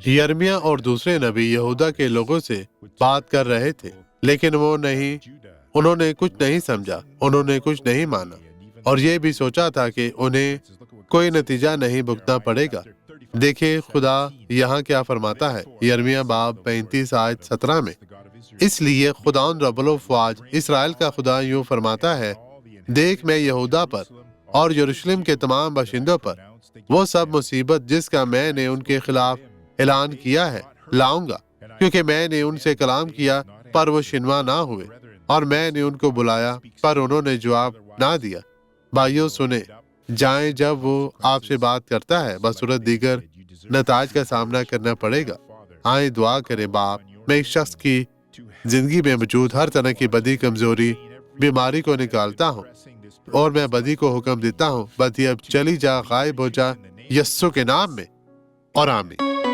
یرمیہ اور دوسرے نبی یہودا کے لوگوں سے بات کر رہے تھے، لیکن انہوں نے کچھ نہیں سمجھا، انہوں نے کچھ نہیں مانا، اور یہ بھی سوچا تھا کہ انہیں کوئی نتیجہ نہیں بھگتنا پڑے گا۔ دیکھیں خدا یہاں کیا فرماتا ہے، یرمیہ باب 35 آیت 17 میں، اس لیے خداوند رب الافواج اسرائیل کا خدا یوں فرماتا ہے، دیکھ میں یہودا پر اور یروشلم کے تمام باشندوں پر وہ سب مصیبت جس کا میں نے ان کے خلاف اعلان کیا ہے لاؤں گا، کیونکہ میں نے ان سے کلام کیا پر وہ شنوا نہ ہوئے، اور میں نے ان کو بلایا پر انہوں نے جواب نہ دیا۔ بھائیو سنیں، جائیں جب وہ آپ سے بات کرتا ہے بصورت دیگر نتائج کا سامنا کرنا پڑے گا۔ آئیں دعا کریں۔ باپ، میں ایک شخص کی زندگی میں موجود ہر طرح کی بدی، کمزوری، بیماری کو نکالتا ہوں، اور میں بدی کو حکم دیتا ہوں، بدی اب چلی جا، غائب ہو جا، یسوع کے نام میں، اور آمین۔